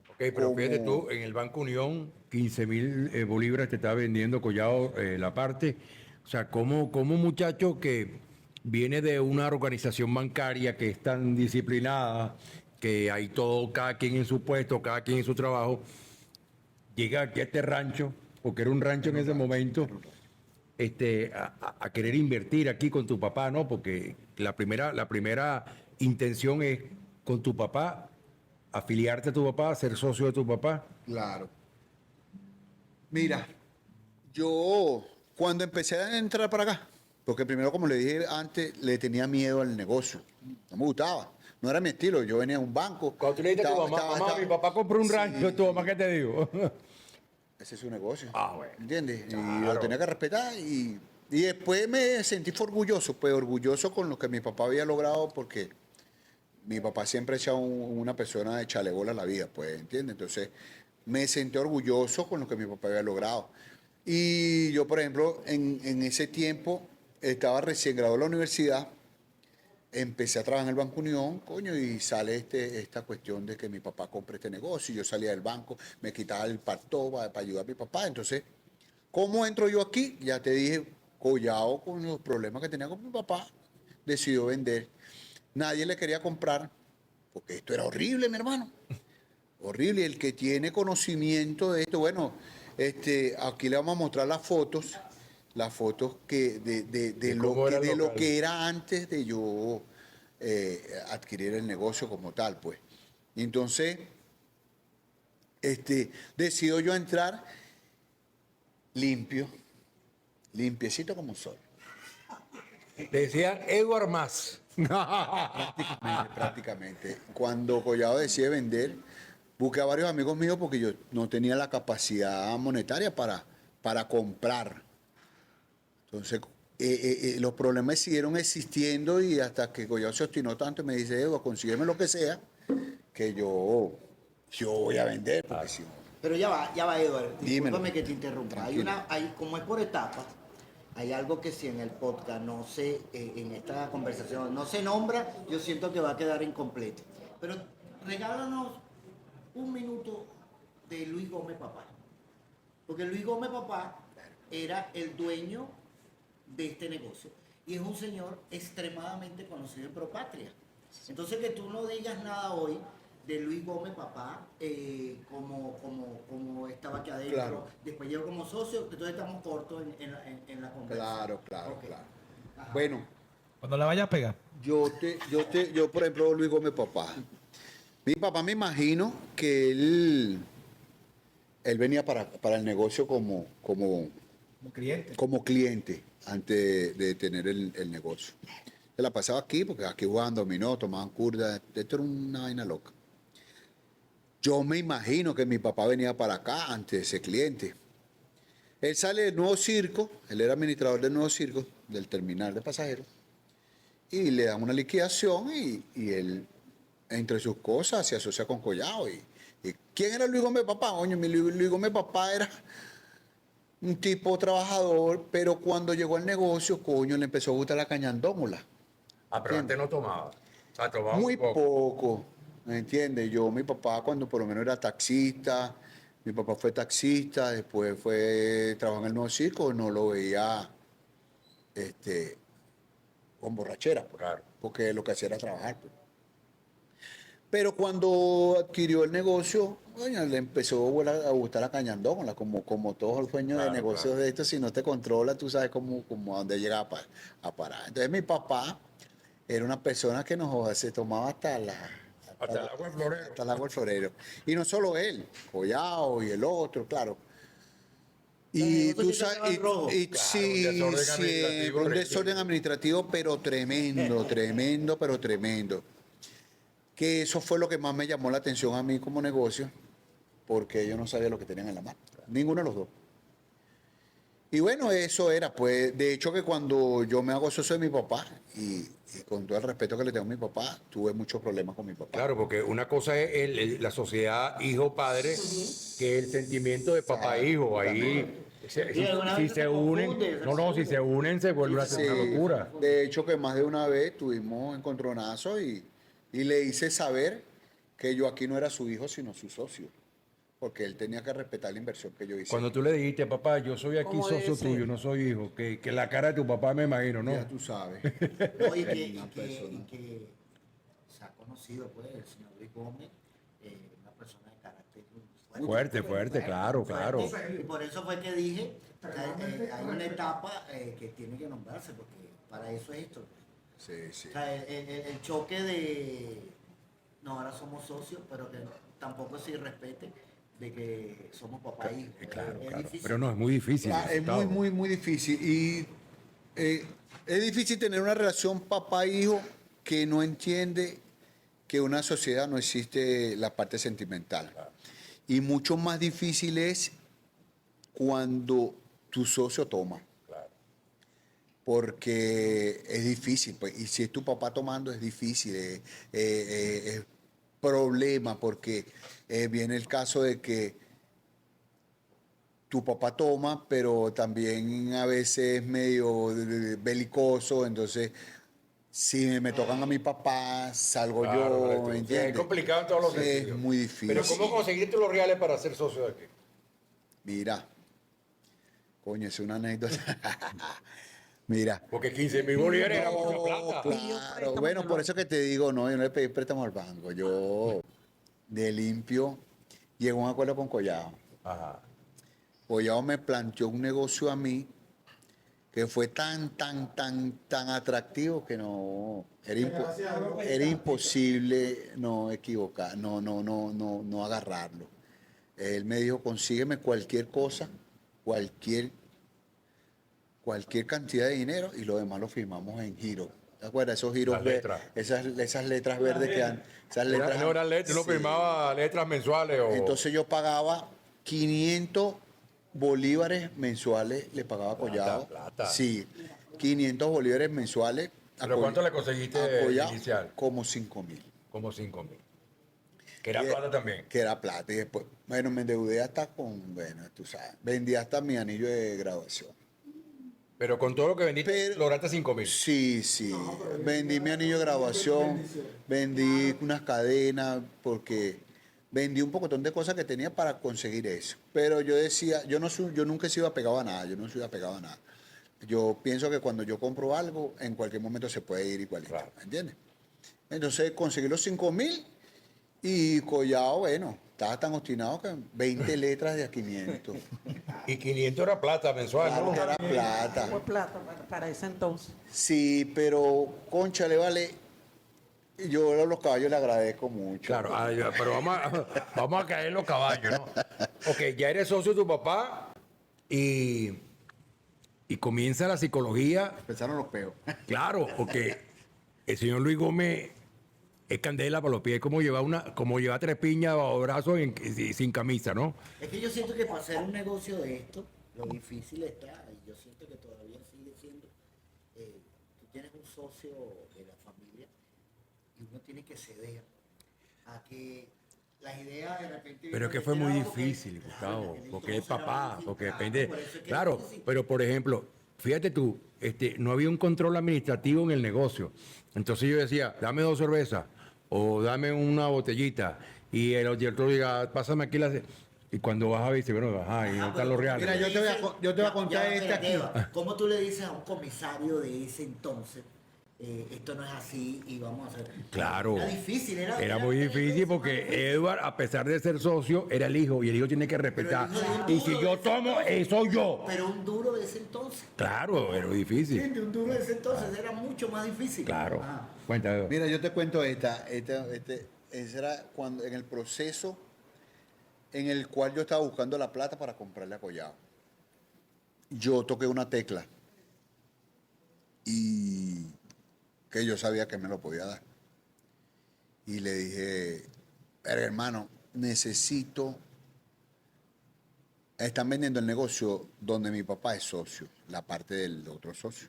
Ok, pero Como- fíjate tú, en el Banco Unión, 15.000 bolívares te está vendiendo Collao la parte. O sea, como un muchacho que viene de una organización bancaria que es tan disciplinada, que hay todo, cada quien en su puesto, cada quien en su trabajo, llega aquí a este rancho, porque era un rancho en ese momento, a querer invertir aquí con tu papá, ¿no? Porque la primera intención es con tu papá, afiliarte a tu papá, ser socio de tu papá. Claro. Mira, yo cuando empecé a entrar para acá, porque primero, como le dije antes, le tenía miedo al negocio. No me gustaba. no era mi estilo. Yo venía a un banco. Cuando tú le dijiste a tu mamá, mi papá compró un rancho, tu mamá, ¿qué te digo? Ese es su negocio. Ah, bueno. ¿Entiendes? Y Claro. lo tenía que respetar. Y después me sentí orgulloso, pues orgulloso con lo que mi papá había logrado, porque mi papá siempre ha sido una persona de echarle bola a la vida, pues, ¿entiendes? Entonces, me sentí orgulloso con lo que mi papá había logrado. Y yo, por ejemplo, en ese tiempo, estaba recién graduado de la universidad, empecé a trabajar en el Banco Unión, coño, y sale esta cuestión de que mi papá compre este negocio, y yo salía del banco, me quitaba el parto para ayudar a mi papá. Entonces, ¿cómo entro yo aquí? Ya te dije, collado con los problemas que tenía con mi papá, decidió vender. Nadie le quería comprar, porque esto era horrible, mi hermano. Horrible. El que tiene conocimiento de esto, bueno, aquí le vamos a mostrar las fotos que de lo que era antes de yo adquirir el negocio como tal, pues. Y entonces, decido yo entrar limpiecito como un sol. Le decían Edward Más. Prácticamente. Cuando Collado decide vender, busqué a varios amigos míos porque yo no tenía la capacidad monetaria para comprar. Entonces, los problemas siguieron existiendo y hasta que Collado se obstinó tanto y me dice, Edu, consígueme lo que sea, que yo voy a vender. Porque si no- Pero ya va, Eduardo. Dímelo. Discúlpame que te interrumpa. Tranquilo. Como es por etapas, hay algo que si en el podcast no se, en esta conversación no se nombra, yo siento que va a quedar incompleto. Pero regálanos un minuto de Luis Gómez Papá. Porque Luis Gómez Papá era el dueño de este negocio y es un señor extremadamente conocido en Propatria. Entonces que tú no digas nada hoy de Luis Gómez Papá, como estaba aquí adentro, Claro. después llegó como socio, entonces estamos cortos en la conversación. Claro. Ok. Ajá. Bueno, Cuando la vayas a pegar. yo, por ejemplo, Luis Gómez Papá. Mi papá me imagino que él venía para el negocio como cliente antes de tener el negocio. Se la pasaba aquí, porque aquí jugaban dominó, tomaban curda, esto era una vaina loca. Yo me imagino que mi papá venía para acá antes de ser cliente. Él sale del Nuevo Circo, él era administrador del Nuevo Circo, del terminal de pasajeros, y le dan una liquidación y él, entre sus cosas, se asocia con Collado. ¿Y quién era Luis Gómez Papá? Oye, Luis Gómez Papá era un tipo trabajador, pero cuando llegó al negocio, coño, le empezó a gustar la cañandómula. Ah, pero antes no tomaba. O sea, tomaba Muy poco, ¿me entiendes? Mi papá cuando por lo menos era taxista, mi papá fue taxista, después trabajó en el Nuevo Circo, no lo veía con borrachera, pues, Claro. porque lo que hacía era trabajar. Pues. Pero cuando adquirió el negocio, coño, le empezó a gustar la cañandóngola, como todos los dueños de negocios de estos, si no te controla, tú sabes cómo a dónde llega a parar. Entonces mi papá era una persona que se tomaba hasta el agua de florero. hasta el agua del florero. Y no solo él, Collado y el otro, claro. Y El otro tú que sabes, estaba en rojo. sí, un desorden siempre administrativo un desorden administrativo, pero tremendo. Que eso fue lo que más me llamó la atención a mí como negocio, porque yo no sabía lo que tenían en la mano. Ninguno de los dos. Y bueno, eso era, pues, de hecho que cuando yo me hago socio de mi papá, y con todo el respeto que le tengo a mi papá, tuve muchos problemas con mi papá. Claro, porque una cosa es la sociedad hijo-padre, que es el sentimiento de papá-hijo. Ahí, alguna si vez se se unen, confunde, si se unen, se vuelve a Sí, hacer una locura. de hecho que más de una vez tuvimos encontronazos y le hice saber que yo aquí no era su hijo, sino su socio. Porque él tenía que respetar la inversión que yo hice. Cuando tú le dijiste, papá, yo soy aquí ¿Cómo socio ese? tuyo, no soy hijo, que la cara de tu papá me imagino, ¿no? Ya tú sabes. No, y que se ha conocido, pues, el señor Luis Gómez, una persona de carácter Fuerte, claro. Y por eso fue que dije, hay una etapa que tiene que nombrarse, porque para eso es esto. Sí. O sea, el choque de, no, ahora somos socios, pero que tampoco se irrespete de que somos papá e hijo. Claro. Difícil. Pero no, es muy difícil. Es muy difícil. Y es difícil tener una relación papá-hijo que no entiende que una sociedad no existe la parte sentimental. Y mucho más difícil es cuando tu socio toma. Porque es difícil, pues, y si es tu papá tomando es difícil, es problema, porque viene el caso de que tu papá toma, pero también a veces es medio belicoso, entonces si me tocan a mi papá, salgo Claro, yo, correcto. ¿entiendes? Es complicado en todos los Es sentidos. muy difícil. Pero ¿cómo conseguiste los reales para ser socio de aquí? Mira, coño, es una anécdota. Mira. Porque 15.000 bolívares era mucha No, plata. claro. Bueno, por eso que te digo, no, yo no le pedí préstamo al banco. Yo, de limpio, llego a un acuerdo con Collado. Ajá. Collado me planteó un negocio a mí que fue tan atractivo que no, era imposible no equivocar, no agarrarlo. Él me dijo, consígueme cualquier cosa, cualquier cantidad de dinero y lo demás lo firmamos en giro. ¿Te acuerdas? Esos giros Las letras. esas letras verdes que dan. Esas letras, No eran letras, no sí. firmaba letras mensuales o... Entonces yo pagaba 500 bolívares mensuales, le pagaba a Collado. Plata. Sí, 500 bolívares mensuales. ¿Pero cuánto le conseguiste a Collado? inicial? Como 5.000. Como 5.000. Que era plata también. Que era plata. Y después, bueno, me endeudé hasta con, bueno, tú sabes, vendí hasta mi anillo de graduación. Pero con todo lo que vendiste, lograste 5.000. Sí. Vendí mi anillo de graduación, vendí unas cadenas, porque vendí un pocotón de cosas que tenía para conseguir eso. Pero yo decía, yo nunca he sido apegado a nada, Yo pienso que cuando yo compro algo, en cualquier momento se puede ir igualito, Claro. ¿me entiendes? Entonces conseguí los 5.000 y Collado, bueno, estaba tan obstinado que 20 letras de a 500. Y 500 era plata mensual, Claro ¿no? que era plata. Fue plata para ese entonces. Sí, pero, cónchale, vale, yo a los caballos le agradezco mucho. Claro, pero vamos a caer en los caballos, ¿no? Ok, ya eres socio de tu papá y comienza la psicología. Empezaron los peos. Claro, porque el señor Luis Gómez es candela para los pies, como lleva 3 piñas bajo brazos sin camisa, ¿no? Es que yo siento que para hacer un negocio de esto, lo difícil está, y yo siento que todavía sigue siendo, tú tienes un socio de la familia y uno tiene que ceder a que las ideas de repente... Pero es que fue muy difícil, Gustavo, porque es papá, porque depende. Claro, pero por ejemplo, fíjate tú, no había un control administrativo en el negocio. Entonces yo decía, dame 2 cervezas o dame una botellita. Y el otro diga, pásame aquí la... Y cuando vas a ver, dice, bueno, ajá, y no están los reales. Mira, yo te voy a contar espérate, aquí. Eva, ¿cómo tú le dices a un comisario de ese entonces, esto no es así y vamos a hacer? Claro. Era difícil, Era muy difícil porque Edward, a pesar de ser socio, era el hijo y el hijo tiene que respetar. Y si yo tomo, soy yo. Pero un duro de ese entonces. Claro, era difícil. Sí, un duro de ese entonces era mucho más difícil. Claro. Ah. Cuenta, Edward. Mira, yo te cuento esa era cuando en el proceso en el cual yo estaba buscando la plata para comprarle a Collado. Yo toqué una tecla y que yo sabía que me lo podía dar. Y le dije, "Verga, hermano, están vendiendo el negocio donde mi papá es socio, la parte del otro socio.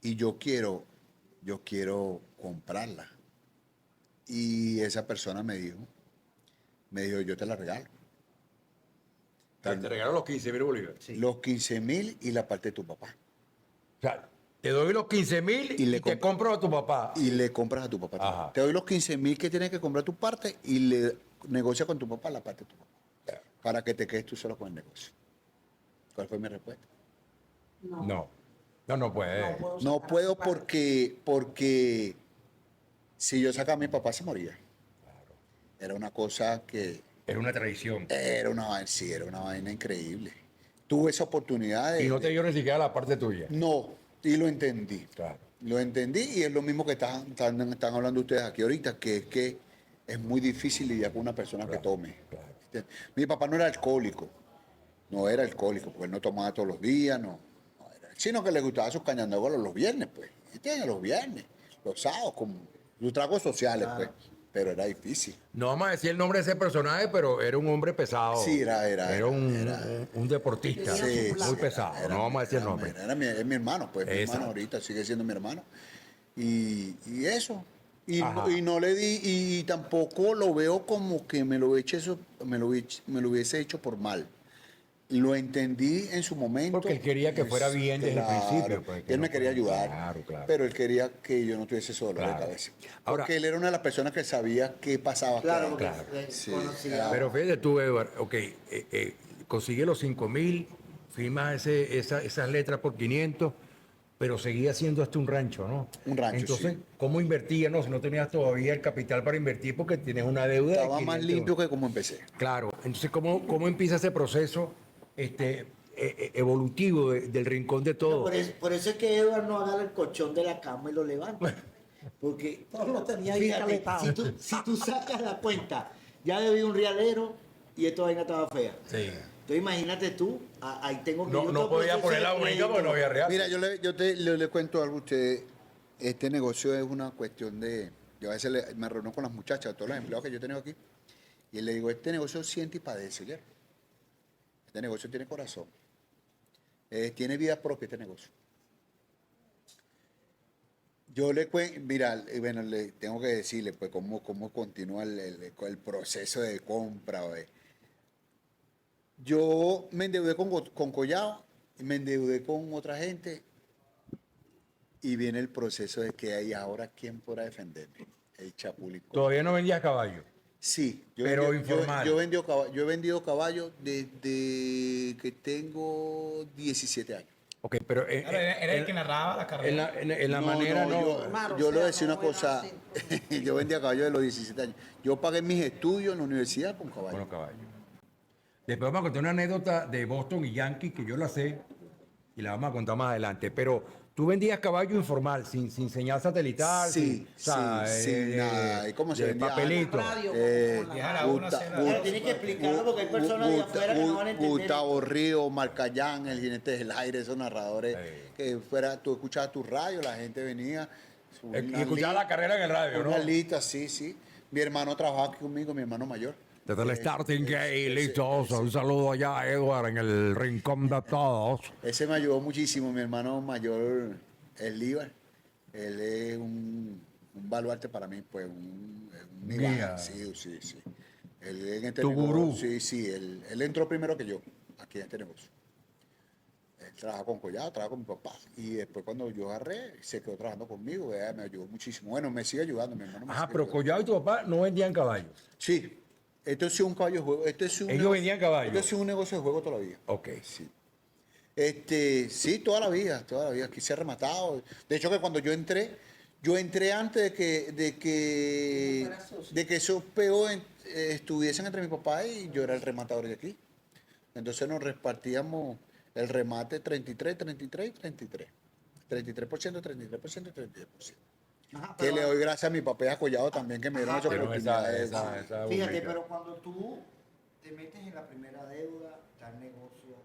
Y yo quiero comprarla." Y esa persona me dijo, yo te la regalo. Te regalo los 15.000 bolívares. Los 15.000 y la parte de tu papá. O sea, te doy los 15.000 Y le y te compro a tu papá. Y le compras a tu papá. Ajá. Te doy los 15.000 que tienes que comprar tu parte y le negocia con tu papá la parte de tu papá. Para que te quedes tú solo con el negocio. ¿Cuál fue mi respuesta? No puede. No puedo porque si yo sacaba a mi papá se moría. Era una cosa que... Era una tradición. Era una vaina increíble. Tuve esa oportunidad de... Y no te dio ni siquiera la parte tuya. No, y lo entendí. Claro. Lo entendí y es lo mismo que están hablando ustedes aquí ahorita, que es muy difícil lidiar con una persona que tome. Claro. Mi papá no era alcohólico, porque él no tomaba todos los días, sino que le gustaba sus cañandogolos los viernes, pues. ¿Entiendes? Los viernes, los sábados, como los tragos sociales, pues. pero era difícil. No vamos a decir el nombre de ese personaje, pero era un hombre pesado. Sí, era un deportista Sí, muy sí, pesado. No vamos a decir el nombre. Es mi hermano, pues mi Exacto. hermano ahorita sigue siendo mi hermano. Y eso. Ajá. Y no le di, y tampoco lo veo como que me lo hubiese hecho por mal. Lo entendí en su momento. Porque él quería que fuera bien desde el principio, pues, que él no me quería fuera- ayudar. Claro, claro. Pero él quería que yo no tuviese ese dolor de Claro. cabeza. Ahora- Porque él era una de las personas que sabía qué pasaba. Claro, porque Sí. conocía. Pero fíjate tú, Edward, ok, consigue los 5,000, firmas esas letras por 500, pero seguía siendo hasta un rancho, ¿no? Un rancho, Entonces, sí. ¿cómo invertías? No, si no tenías todavía el capital para invertir porque tienes una deuda. de Estaba más 500. limpio que como empecé. Claro, entonces, ¿cómo empieza ese proceso evolutivo del rincón de todo? Por eso es que Edward no agarra el colchón de la cama y lo levanta. Porque Todo lo tenía ahí fíjate, caletado. si tú sacas la cuenta, ya debí un rialero y esta vaina estaba fea. Sí. Entonces imagínate tú, ahí tengo que No, yo no todo podía proceso poner la de única crédito. porque no había real. Mira, le cuento algo a ustedes. Este negocio es una cuestión de... Yo a veces me reúno con las muchachas, todos los empleados que yo he tenido aquí, y le digo, este negocio siente y padece, ¿ya? Este negocio tiene corazón. Tiene vida propia este negocio. Yo le cuento, mira, bueno, le tengo que decirle, pues, cómo continúa el proceso de compra. Yo me endeudé con Collado, me endeudé con otra gente, y viene el proceso de que hay ahora quién podrá defenderme. El Chapulico. Todavía no vendías caballo. Sí, Pero informal. Yo he vendido caballos desde que tengo 17 años. Ok, pero Era el que narraba la carrera. en la manera no. Claro, Yo o le sea, decía una no era cosa, yo vendía caballos de los 17 años. Yo pagué mis estudios en la universidad con caballos. Con los caballos. Después vamos a contar una anécdota de Boston y Yankee que yo la sé y la vamos a contar más adelante. Pero tú vendías caballo informal, sin señal satelital. Sí, sin, sin nada. ¿Y cómo se de vendía? papelito. Radio, como Ya la- era una cena. Pero tienes que explicarlo porque hay personas de afuera que no van a entender. Gustavo Río, Marcayán, el jinete del aire, esos narradores, que tú escuchabas tu radio, la gente venía. Y escuchaba la carrera en el radio, ¿no? Una lista, sí. Mi hermano trabajaba aquí conmigo, mi hermano mayor. Desde el starting gate, listos. Un saludo allá a Edward en el rincón de todos. Ese me ayudó muchísimo, mi hermano mayor, el Líbar. Él es un baluarte para mí, pues, un Guía. Sí. Él en este Tu negocio, gurú. Sí, él entró primero que yo, aquí en este negocio. Él trabaja con Collado, trabaja con mi papá. Y después cuando yo agarré, se quedó trabajando conmigo, me ayudó muchísimo. Bueno, me sigue ayudando, mi hermano. me Ajá, sigue pero ayudando. Collado y tu papá no vendían caballos. Sí, esto es un caballo de juego. Ellos vendían caballos. Esto es un negocio de juego toda la vida. Ok. Sí. Sí, toda la vida. Aquí se ha rematado. De hecho, que cuando yo entré antes de que esos peos estuviesen entre mi papá y yo era el rematador de aquí. Entonces nos repartíamos el remate 33, 33 y 33. 33%, 33%, 33%. Ajá, Que pero- le doy gracias a mi papá y a Collado también que me dieron esa Pero oportunidad. esa Fíjate, bonita. pero cuando tú te metes en la primera deuda, tal negocio,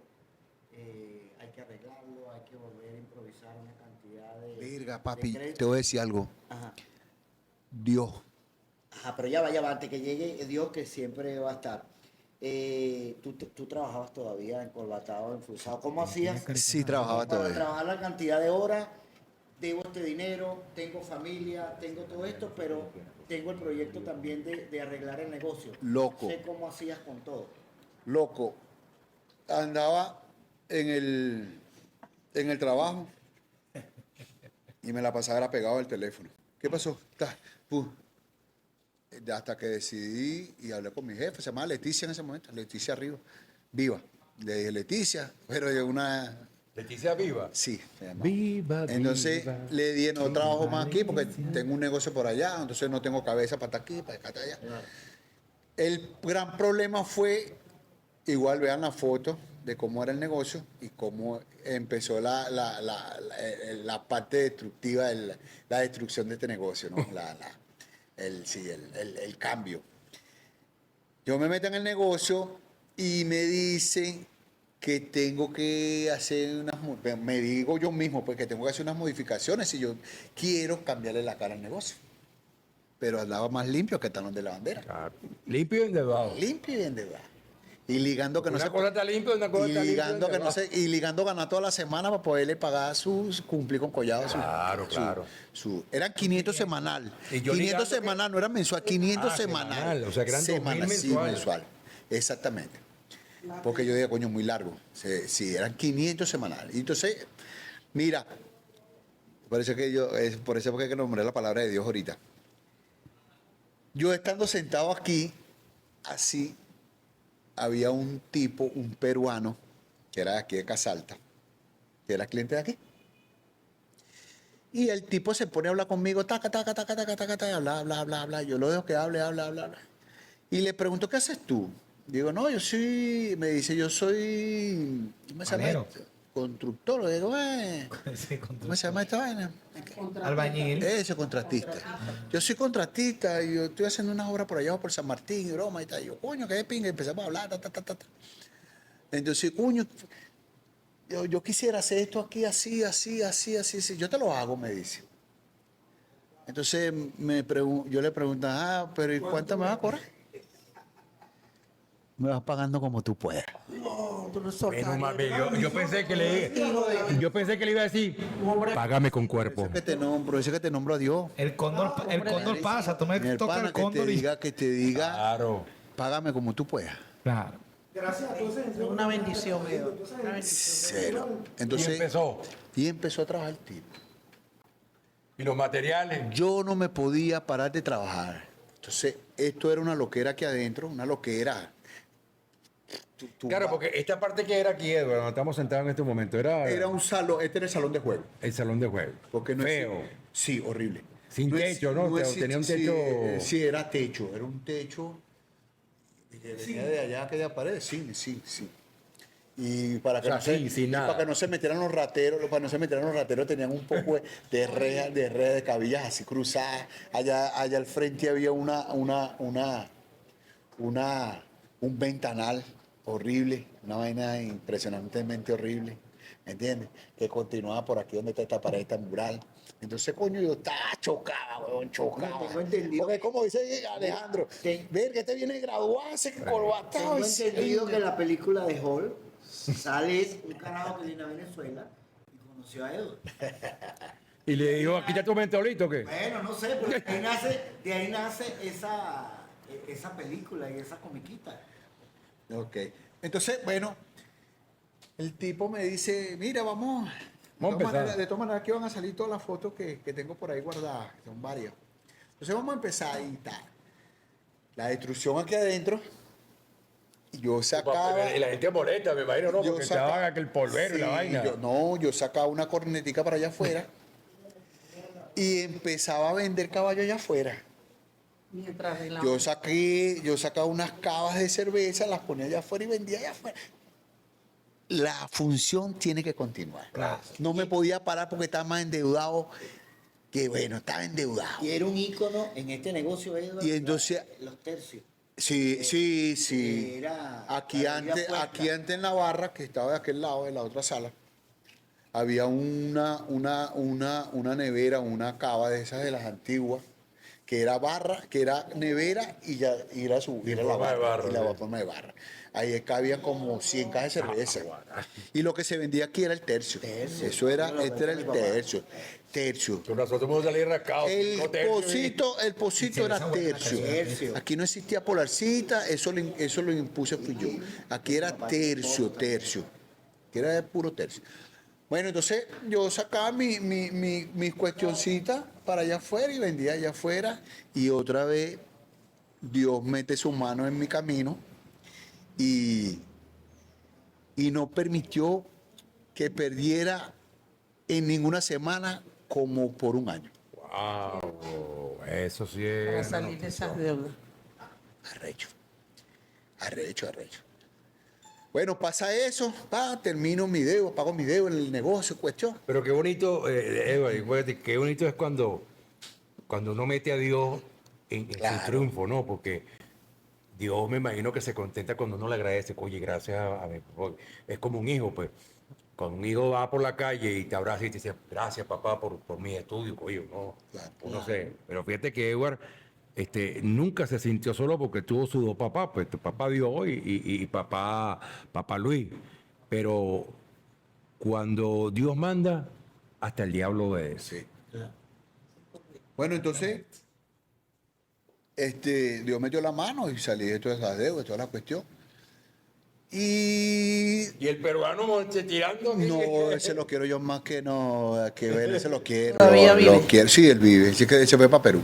hay que arreglarlo, hay que volver a improvisar una cantidad de. Verga, de papi, crédito. te voy a decir algo. Ajá. Dios. Ajá, pero ya va, antes que llegue Dios que siempre va a estar. Tú trabajabas todavía encorbatado, enfusado. ¿Cómo hacías? Sí, trabajaba Para todavía. trabajar la cantidad de horas, debo este dinero, tengo familia, tengo todo esto, pero tengo el proyecto también de arreglar el negocio. Loco. Sé cómo hacías con todo. Loco. Andaba en el trabajo y me la pasaba era pegado al teléfono. ¿Qué pasó? Hasta que decidí y hablé con mi jefe, se llamaba Leticia en ese momento, Leticia Arriba, viva. Le dije Leticia, pero de una... Leticia Viva. Sí, se llama. Viva. Entonces viva. le dije, no trabajo más aquí porque tengo un negocio por allá, entonces no tengo cabeza para estar aquí, para estar allá. El gran problema fue, igual vean la foto de cómo era el negocio y cómo empezó la parte destructiva, la destrucción de este negocio, ¿no? El cambio. Yo me meto en el negocio y me dicen que tengo que hacer me digo yo mismo, pues que tengo que hacer unas modificaciones si yo quiero cambiarle la cara al negocio. pero andaba más limpio que el talón de la bandera. Claro. Limpio y endeudado. Limpio y endeudado. Y ligando que no Una se cosa está limpio y una cosa y está limpio. ligando que no se, y ligando ganar toda la semana para poderle pagar cumplir con Collado. Claro, claro. Eran 500 semanal. Y yo 500 ligando que- semanal, no era mensual, 500 semanal. semanal, o sea, que eran 2000 sí, mensuales. mensual. Exactamente. Porque yo digo, coño, muy largo. Sí, eran 500 semanal. Y entonces, mira, por eso que nombré la palabra de Dios ahorita. Yo estando sentado aquí, así, había un tipo, un peruano, que era de aquí de Casalta, que era cliente de aquí. Y el tipo se pone a hablar conmigo, taca, taca, taca, taca, taca, taca, bla, bla, bla, bla. Yo lo dejo que hable, habla, habla, habla. Y le pregunto, ¿qué haces tú? Digo, no, yo soy, me dice, yo soy, ¿cómo se llama Panero. esto? Constructor. Le digo, Sí, ¿cómo se llama esta vaina? Albañil. Ese contratista. Yo soy contratista y yo estoy haciendo unas obras por allá por San Martín y broma y tal. Y yo, coño, qué de pinga. Y empezamos a hablar, ta, ta, ta, ta, ta. Entonces, coño, yo quisiera hacer esto aquí así, así, así, así, así. Yo te lo hago, me dice. Entonces yo le pregunto, pero ¿y cuánto me vas a cobrar? Me vas pagando como tú puedas. No, tú no sos Bueno, cariño. mami, yo pensé que le iba a decir, Hombre. págame con cuerpo. Ese que te nombro a Dios. El cóndor pasa, tú me Mi tocas hermana, el cóndor y... que te diga, Claro. págame como tú puedas. Claro. Es una bendición, Edo. Una bendición. Cero. Y Entonces, y empezó a trabajar el tipo. Y los materiales. Yo no me podía parar de trabajar. Entonces, esto era una loquera aquí adentro, una loquera. Claro, porque esta parte que era aquí, Edward, donde estamos sentados en este momento, era un salón, este era el salón de juego. el salón de juego. Porque no Feo. Sí, horrible. Sin techo, ¿no? Tenía un techo. Sí, era techo. Era un techo. Que venía de allá, aquella pared. Sí. Y para que, O sea, sin nada. para que no se metieran los rateros, tenían un poco de rejas, de cabillas así cruzadas. Allá al frente había un ventanal horrible, una vaina impresionantemente horrible, ¿me entiendes? Que continuaba por aquí donde está esta pared, esta mural. Entonces, coño, yo estaba chocada, weón, chocada. Tengo entendido. Porque como dice Alejandro, ver que te viene a graduarse, corbatado. Tengo entendido que en la película de Hall sale un carajo que viene a Venezuela y conoció a Edward. Y le dijo, aquí está tu mentolito, ¿o qué? Bueno, no sé, pero de ahí nace esa película y esa comiquita. Ok. Entonces, bueno, el tipo me dice, mira, vamos Vamos a de todas empezar. maneras, de todas maneras, aquí van a salir todas las fotos que tengo por ahí guardadas, que son varias. Entonces vamos a empezar y tal. La destrucción aquí adentro. Y yo sacaba... Y la gente molesta, me imagino, ¿no? Porque estaban aquel polvero y la Sí, vaina. yo sacaba una cornetica para allá afuera y empezaba a vender caballos allá afuera. Mientras de la... Yo sacaba unas cavas de cerveza, las ponía allá afuera y vendía allá afuera. La función tiene que continuar. Claro. No me podía parar porque estaba más endeudado que bueno, estaba endeudado. Y era un ícono en este negocio, Edward. Y entonces- Los tercios. Sí. Era Aquí la bebida antes, fuerte. aquí antes en la barra, que estaba de aquel lado, de la otra sala, había una nevera, una cava de esas de las antiguas, que era barra, que era nevera y era la forma de barra, y la sí. forma de barra. Ahí cabían como 100 cajas de cerveza. Y lo que se vendía aquí era el tercio. Eso era, este era el tercio. Con nosotros hemos salido rascados. El no tercio, pocito era tercio. Tercio. Aquí no existía polarcita, eso lo impuse fui yo. Aquí era tercio. Aquí era de puro tercio. Bueno, entonces yo sacaba mis cuestioncitas para allá afuera y vendía allá afuera. Y otra vez Dios mete su mano en mi camino y no permitió que perdiera en ninguna semana como por un año. Wow, eso sí Para es. salir de esas deudas. Arrecho. Bueno, pasa eso, termino mi deuda, pago mi deuda en el negocio, cuestión. Pero qué bonito, Edward, acuérdate, qué bonito es cuando uno mete a Dios en Claro. su triunfo, ¿no? Porque Dios me imagino que se contenta cuando uno le agradece, oye, gracias a mi papá. Es como un hijo, pues. Cuando un hijo va por la calle y te abraza y te dice, gracias papá por mis estudios, oye, no, Claro. uno sé. Pero fíjate que Edward nunca se sintió solo porque tuvo sus dos papás, pues tu papá Dios y papá Luis. Pero cuando Dios manda, hasta el diablo obedece. Sí. Bueno, entonces, Dios metió la mano y salí de todas esas deudas, de toda la cuestión. Y Y el peruano tirando. no, ese lo quiero yo más que no, que ver, ese lo quiero. ¿Todavía lo vive? quiero, sí, él vive, sí que se fue para Perú.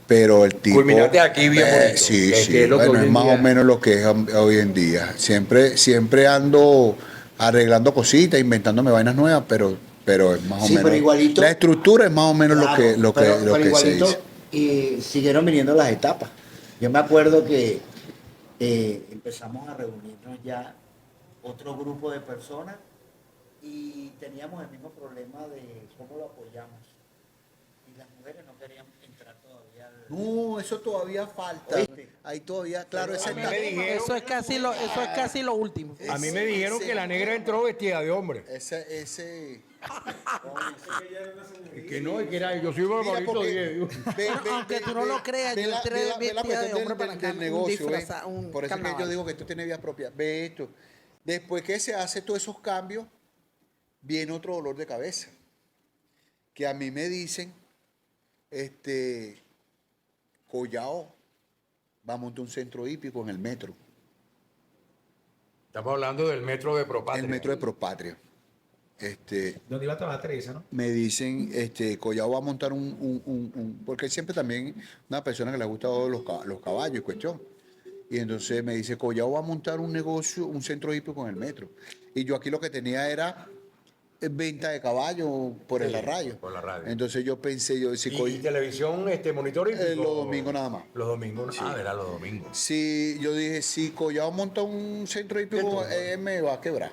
Pero el tipo. Culminante aquí bien bonito, sí, que sí. es lo que Bueno, hoy es en más día- o menos lo que es hoy en día. Siempre ando arreglando cositas, inventándome vainas nuevas, pero es más o Sí, menos. pero igualito- La estructura es más o menos Claro, lo pero que se igualito, dice. y siguieron viniendo las etapas. Yo me acuerdo que empezamos a reunirnos ya otro grupo de personas y teníamos el mismo problema de cómo lo apoyamos. Y las mujeres no querían entrar todavía. No, eso todavía falta. ¿Oíste? Ahí todavía, claro, esa mí me dijeron- Eso es casi lo último. A mí me dijeron que la negra entró vestida de hombre. ese. Que no, y que era, yo soy Barbarito porque- 10. Aunque tú no lo creas, yo entré ve la vestida de cuestión hombre para acá, del un negocio, ve. disfraza- un Por eso es que carnaval. yo digo que esto tiene vías propias. Ve esto. Después que se hace todos esos cambios, viene otro dolor de cabeza. Que a mí me dicen, Collao va a montar un centro hípico en el metro. Estamos hablando del metro de Propatria. El metro de Propatria. ¿Dónde iba a trabajar Teresa, no? Me dicen, Collao va a montar porque él siempre también una persona que le ha gustado los caballos y cuestión. Y entonces me dice, Collao va a montar un negocio, un centro hípico en el metro. Y yo aquí lo que tenía era venta de caballos por Sí, el radio. por la radio. Entonces yo pensé, yo decía, Y televisión, monitor hípico. los domingos nada más. Los domingos, era los domingos. Sí, yo dije, si Collao monta un centro hípico, me va a quebrar.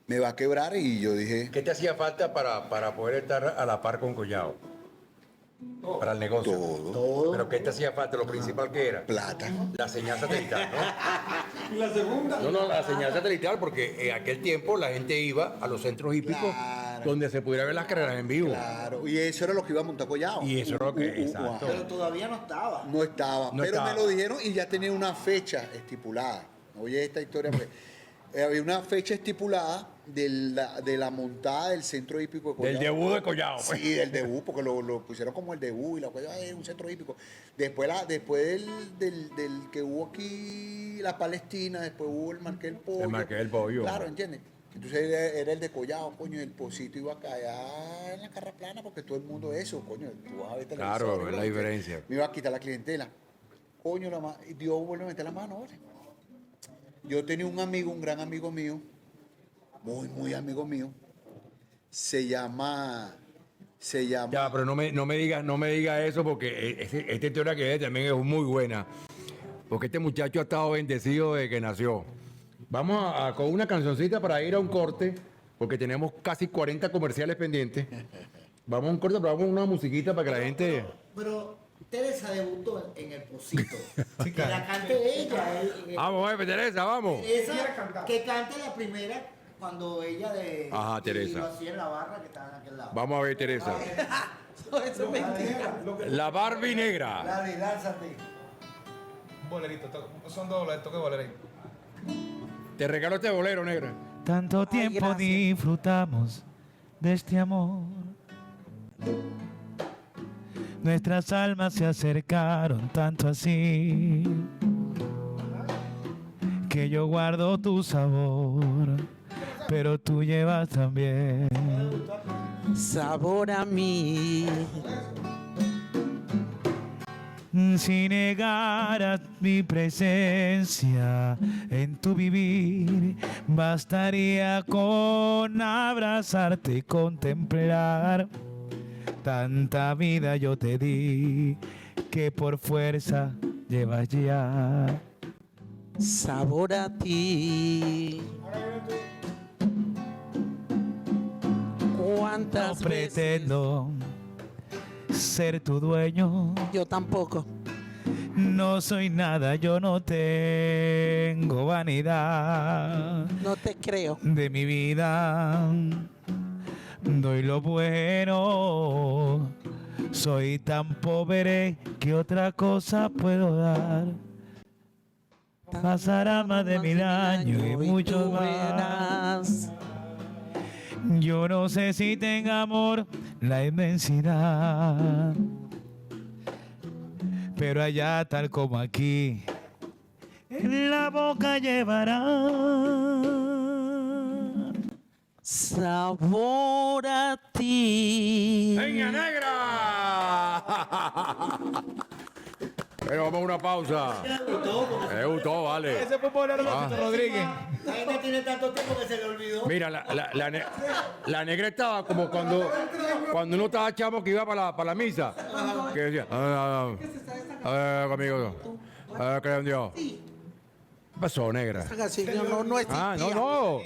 Me va a quebrar y yo dije, ¿Qué te hacía falta para poder estar a la par con Collao? Para el negocio. todo, ¿Pero qué te hacía falta? Lo principal que era. plata. La señal satelital, ¿no? ¿Y la segunda? No, la señal satelital, porque en aquel tiempo la gente iba a los centros hípicos Claro. donde se pudiera ver las carreras en vivo. Claro, y eso era lo que iba a montar Collao. Y eso era lo que- exacto. Pero todavía no estaba. No estaba, No pero estaba. me lo dijeron y ya tenía una fecha estipulada. Oye, esta historia, pues, había una fecha estipulada de la montada del centro hípico de Collao. Del debut de Collao. pues. Sí, del debut, porque lo pusieron como el debut y la cosa es un centro hípico. Después del que hubo aquí la Palestina, después hubo el Marqués del Pollo. El Marqués del Pollo. Claro, ¿entiendes? Entonces era el de Collao, coño, el Pocito iba acá allá en la carra plana porque todo el mundo eso, coño, tú vas a ver Claro, televisor, es la ¿no? diferencia. Me iba a quitar la clientela. Coño, y Dios vuelve a meter la mano ahora. Yo tenía un amigo, un gran amigo mío, muy amigo mío, se llama Ya, pero no me diga eso porque esta historia que es también es muy buena. Porque este muchacho ha estado bendecido desde que nació. Vamos con una cancioncita para ir a un corte, porque tenemos casi 40 comerciales pendientes. Vamos a un corte, pero vamos a una musiquita para que la gente... Pero Teresa debutó en el Pocito. Que la cante ella. Vamos, Teresa, vamos. Esa, que cante la primera cuando ella de. Ajá, y Teresa. lo hacía en la barra que estaba en aquel lado. Vamos a ver, Teresa. Eso es mentira. La Barbie negra. Dale, lánzate. Un bolerito, son dos boleros, toque bolerito. Te regalo este bolero, negra. Tanto tiempo gracias. disfrutamos de este amor. Nuestras almas se acercaron tanto así que yo guardo tu sabor, pero tú llevas también. Sabor a mí. Si negaras mi presencia en tu vivir, bastaría con abrazarte y contemplar. Tanta vida yo te di que por fuerza llevas ya. Sabor a ti. No ¿Cuántas veces? pretendo ser tu dueño. Yo tampoco. No soy nada, yo no tengo vanidad No te creo. de mi vida. Doy lo bueno Soy tan pobre que otra cosa puedo dar. Pasará más de 1000 años y muchos tú más. verás. Yo no sé si tenga amor la inmensidad, pero allá tal como aquí, en la boca llevará Sabor a ti. ¡Peña Negra! Pero vamos a una pausa. Me gustó, vale. Ese fue por Rodríguez. La gente tiene tanto tiempo que se le olvidó. Mira, la negra estaba como cuando uno estaba chamo que iba para la misa. Que decía, conmigo. Creo en Dios. ¿Qué pasó, negra? Esa canción no existía. No.